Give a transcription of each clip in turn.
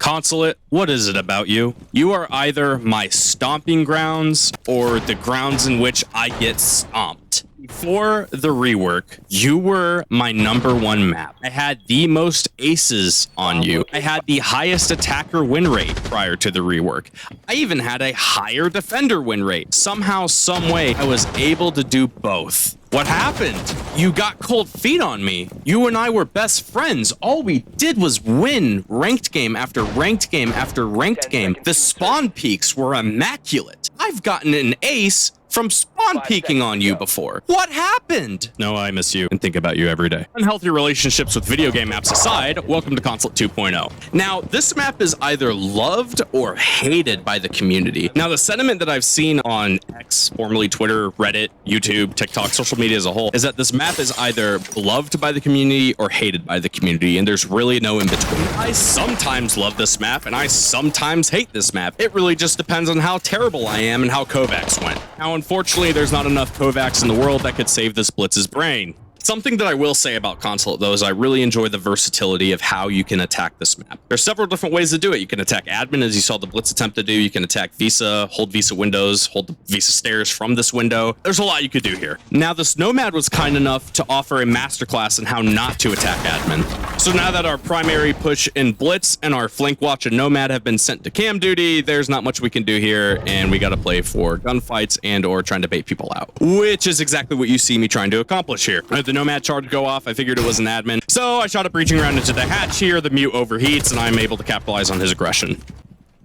Consulate, what is it about you? You are either my stomping grounds or the grounds in which I get stomped. Before the rework, you were my #1 map. I had the most aces on you. I had the highest attacker win rate prior to the rework. I even had a higher defender win rate. Somehow, some way, I was able to do both. What happened? You got cold feet on me. You and I were best friends. All we did was win ranked game after ranked game after ranked game. The spawn peaks were immaculate. I've gotten an ace from spawn peeking on you before. What happened? No, I miss you and think about you every day. Unhealthy relationships with video game apps aside, welcome to Consulate 2.0. Now, this map is either loved or hated by the community. Now, the sentiment that I've seen on X, formerly Twitter, Reddit, YouTube, TikTok, social media as a whole, is that this map is either loved by the community or hated by the community, and there's really no in between. I sometimes love this map, and I sometimes hate this map. It really just depends on how terrible I am and how Kovacs went. Now, unfortunately, there's not enough Kovacs in the world that could save this Blitz's brain. Something that I will say about Consulate, though, is I really enjoy the versatility of how you can attack this map. There's several different ways to do it. You can attack admin, as you saw the Blitz attempt to do. You can attack Visa, hold Visa windows, hold the Visa stairs from this window. There's a lot you could do here. Now, this Nomad was kind enough to offer a masterclass in how not to attack admin. So now that our primary push in Blitz and our flank watch and Nomad have been sent to cam duty, there's not much we can do here, and we got to play for gunfights and or trying to bait people out, which is exactly what you see me trying to accomplish here. The Nomad charge go off, I figured it was an admin. So I shot a breaching round into the hatch here, the mute overheats, and I'm able to capitalize on his aggression.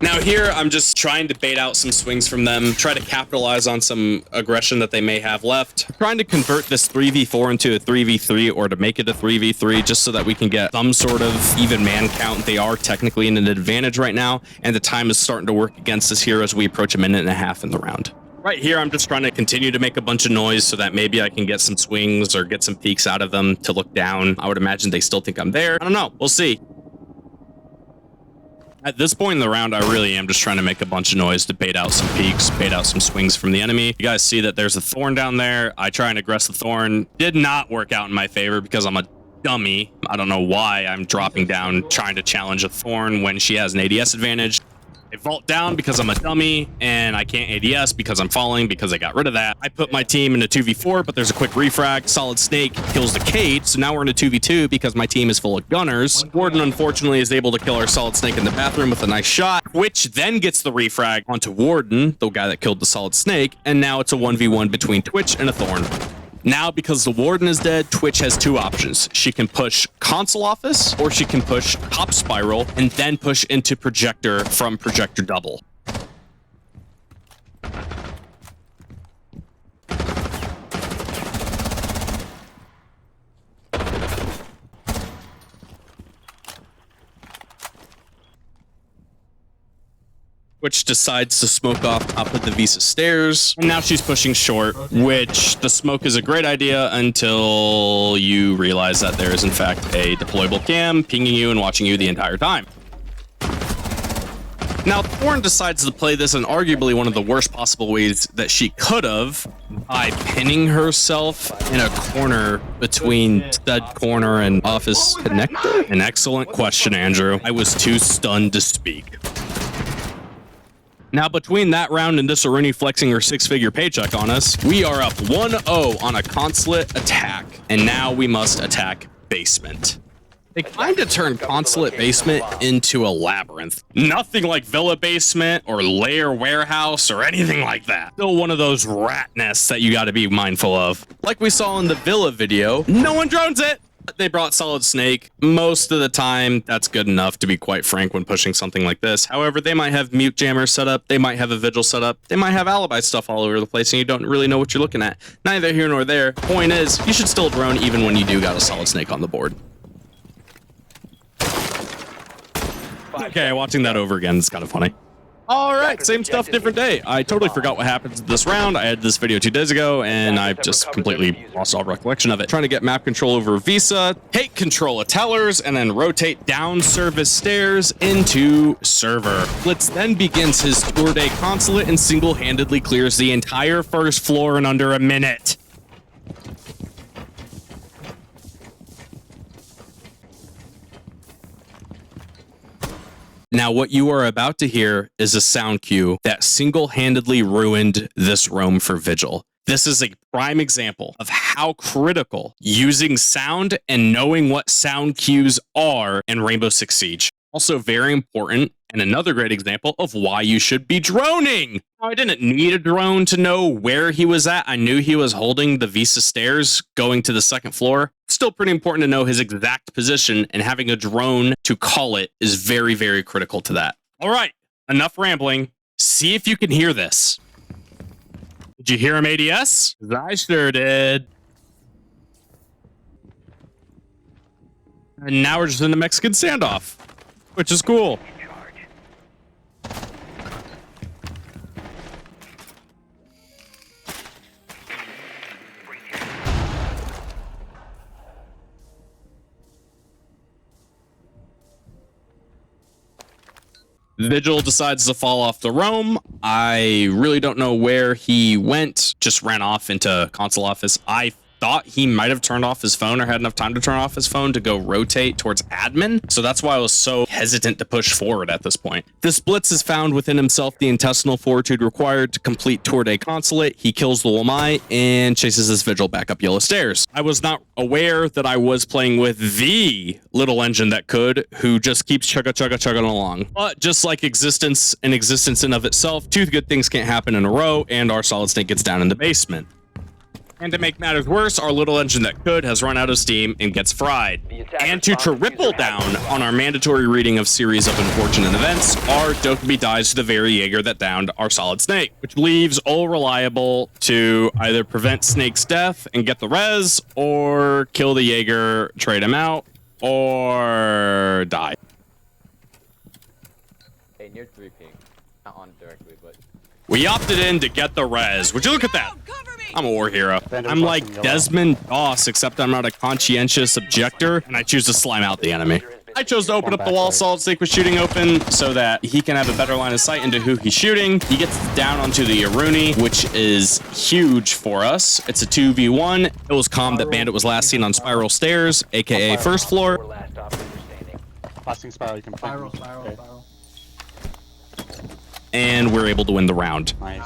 Now here, I'm just trying to bait out some swings from them, try to capitalize on some aggression that they may have left. Trying to convert this 3v4 into a 3v3 or to make it a 3v3 just so that we can get some sort of even man count. They are technically in an advantage right now, and the time is starting to work against us here as we approach 1.5 minutes in the round. Right here, I'm just trying to continue to make a bunch of noise so that maybe I can get some swings or get some peeks out of them to look down. I would imagine they still think I'm there. I don't know. We'll see. At this point in the round, I really am just trying to make a bunch of noise to bait out some peeks, bait out some swings from the enemy. You guys see that there's a thorn down there. I try and aggress the thorn. Did not work out in my favor because I'm a dummy. I don't know why I'm dropping down trying to challenge a thorn when she has an ADS advantage. I vault down because I'm a dummy, and I can't ADS because I'm falling because I got rid of that. I put my team in a 2v4, but there's a quick refrag. Solid Snake kills the Cade, so now we're in a 2v2 because my team is full of gunners. Warden, unfortunately, is able to kill our Solid Snake in the bathroom with a nice shot, which then gets the refrag onto Warden, the guy that killed the Solid Snake, and now it's a 1v1 between Twitch and a Thorn. Now, because the Warden is dead, Twitch has two options. She can push Console Office, or she can push Top Spiral, and then push into Projector from Projector Double. Which decides to smoke off top of the Visa stairs. And now she's pushing short, which the smoke is a great idea until you realize that there is in fact a deployable cam pinging you and watching you the entire time. Now, Thorn decides to play this in arguably one of the worst possible ways that she could have by pinning herself in a corner between Stud Corner and Office Connector. An excellent question, Andrew. I was too stunned to speak. Now, between that round and this Aruni flexing her six-figure paycheck on us, we are up 1-0 on a Consulate attack, and now we must attack Basement. They kind of turned Consulate Basement into a labyrinth. Nothing like Villa Basement or Lair Warehouse or anything like that. Still one of those rat nests that you got to be mindful of. Like we saw in the Villa video, no one drones it! They brought Solid Snake. Most of the time, that's good enough, to be quite frank, when pushing something like this. However, they might have mute jammers set up. They might have a vigil set up. They might have alibi stuff all over the place, and you don't really know what you're looking at. Neither here nor there. Point is, you should still drone even when you do got a Solid Snake on the board. Okay, watching that over again is kind of funny. All right, same stuff, different day. I totally forgot what happened this round. I had this video 2 days ago, and I've just completely lost all recollection of it. Trying to get map control over Visa, take control of tellers, and then rotate down service stairs into server. Blitz then begins his tour day Consulate and single-handedly clears the entire first floor in under a minute. Now, what you are about to hear is a sound cue that single-handedly ruined this roam for Vigil. This is a prime example of how critical using sound and knowing what sound cues are in Rainbow Six Siege. Also very important, and another great example of why you should be droning. I didn't need a drone to know where he was at. I knew he was holding the Visa stairs going to the second floor. Still pretty important to know his exact position, and having a drone to call it is very, very critical to that. All right, enough rambling. See if you can hear this. Did you hear him, ADS? I sure did. And now we're just in the Mexican standoff, which is cool. Vigil decides to fall off the roam. I really don't know where he went. Just ran off into console office. I thought he might have turned off his phone or had enough time to turn off his phone to go rotate towards admin. So that's why I was so hesitant to push forward at this point. This Blitz has found within himself the intestinal fortitude required to complete toward a consulate. He kills the Wamai and chases his Vigil back up yellow stairs. I was not aware that I was playing with the little engine that could, who just keeps chugging along. But just like existence in of itself, two good things can't happen in a row, and our solid snake gets down in the basement. And to make matters worse, our little engine that could has run out of steam and gets fried. And to triple down on our mandatory reading of series of unfortunate events, our Dokkaebi dies to the very Jaeger that downed our solid snake, which leaves Ol Reliable to either prevent Snake's death and get the res, or kill the Jaeger, trade him out, or die. Hey, near 3 ping. Not on directly, but... We opted in to get the res. Would you look at that? I'm a war hero. I'm like Desmond Doss, except I'm not a conscientious objector, and I choose to slime out the enemy. I chose to open up the wall Solid Snake was shooting open so that he can have a better line of sight into who he's shooting. He gets down onto the Aruni, which is huge for us. It's a 2v1. It was calm that Bandit was last seen on Spiral Stairs, aka first floor. Passing Spiral, you can Spiral. And we're able to win the round. Nice.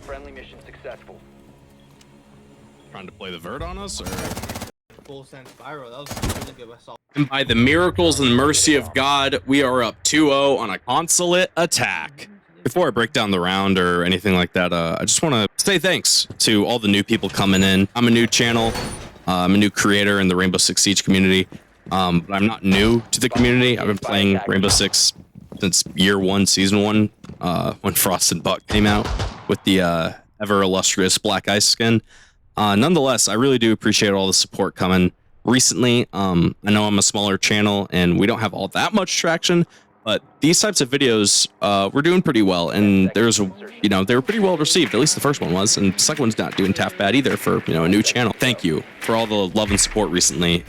Friendly mission successful. Trying to play the vert on us, or? Full send Spiral. That was really good. I saw. And by the miracles and mercy of God, we are up 2-0 on a Consulate attack. Before I break down the round or anything like that, I just want to say thanks to all the new people coming in. I'm a new channel. I'm a new creator in the Rainbow Six Siege community. But I'm not new to the community. I've been playing Rainbow Six since year 1, season 1, when Frost and Buck came out with the ever illustrious Black Ice skin. Nonetheless, I really do appreciate all the support coming recently. I know I'm a smaller channel and we don't have all that much traction, but these types of videos, we're doing pretty well. And they were pretty well received. At least the first one was, and the second one's not doing half bad either for, a new channel. Thank you for all the love and support recently.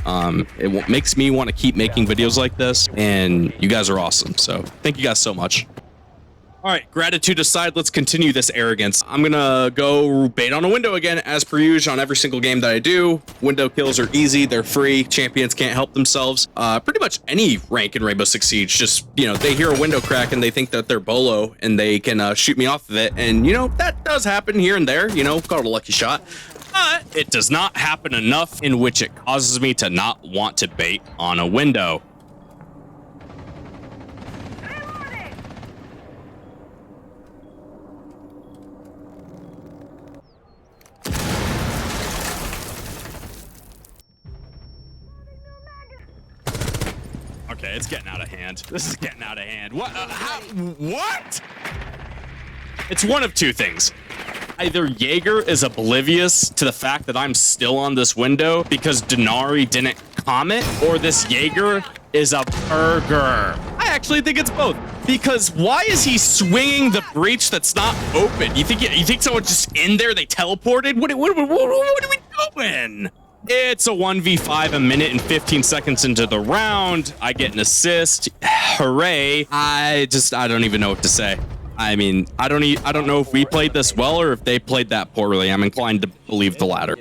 It makes me want to keep making videos like this, and you guys are awesome. So thank you guys so much. All right, gratitude aside, let's continue this arrogance. I'm gonna go bait on a window again, as per usual on every single game that I do. Window kills are easy, they're free, champions can't help themselves. Pretty much any rank in Rainbow Six Siege, just, they hear a window crack and they think that they're Bolo and they can shoot me off of it. And, that does happen here and there, call it a lucky shot. But it does not happen enough in which it causes me to not want to bait on a window. Okay, it's getting out of hand. This is getting out of hand. What? What? It's one of two things. Either Jaeger is oblivious to the fact that I'm still on this window because Denari didn't comment, or this Jaeger is a burger. I actually think it's both. Because why is he swinging the breach that's not open? You think someone's just in there? They teleported? What are we doing? It's a 1v5, a minute and 15 seconds into the round. I get an assist. Hooray. I don't even know what to say. I mean, I don't know if we played this well or if they played that poorly. I'm inclined to believe the latter.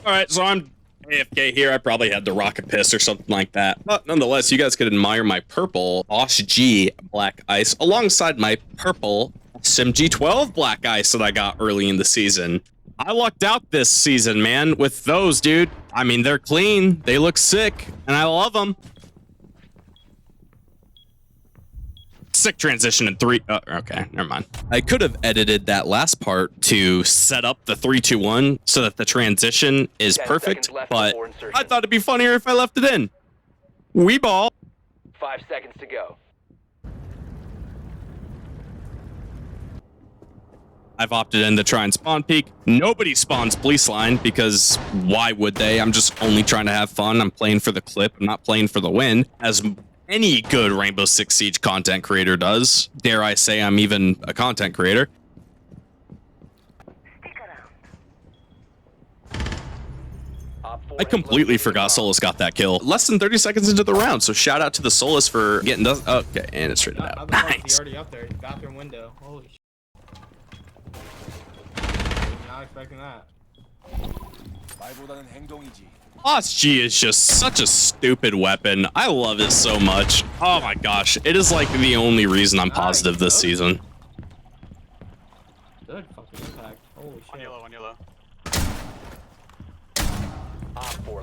All right, so I'm AFK here, I probably had the rocket piss or something like that. But nonetheless, you guys could admire my purple Boss G Black Ice alongside my purple SMG12 Black Ice that I got early in the season. I lucked out this season, man, with those, dude. I mean, they're clean, they look sick, and I love them. Sick transition in 3. Okay, never mind. I could have edited that last part to set up the 3-2-1 so that the transition is 10 perfect, seconds left but before insertion. I thought it'd be funnier if I left it in. We ball. 5 seconds to go. I've opted in to try and spawn peek. Nobody spawns police line because why would they? I'm just only trying to have fun. I'm playing for the clip. I'm not playing for the win. As any good Rainbow Six Siege content creator does. Dare I say I'm even a content creator. I completely forgot Solus got that kill. Less than 30 seconds into the round, so shout out to the Solus for getting those. Okay, and it's rated out. Nice. He's already up there. Bathroom window. Holy shit. Not expecting that. Boss G is just such a stupid weapon. I love it so much. Oh my gosh. It is like the only reason I'm positive this season. Good fucking impact. Holy shit. On yellow, on yellow.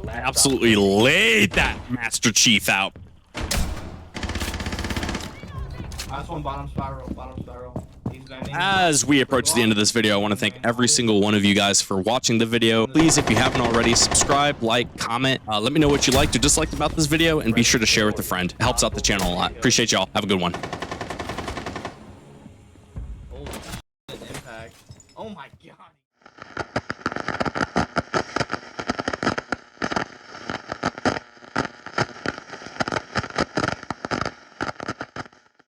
I absolutely laid that Master Chief out. Last one, bottom spiral, bottom spiral. He's bending. As we approach the end of this video, I want to thank every single one of you guys for watching the video. Please, if you haven't already, subscribe, like, comment. Let me know what you liked or disliked about this video, and be sure to share with a friend. It helps out the channel a lot. Appreciate y'all. Have a good one.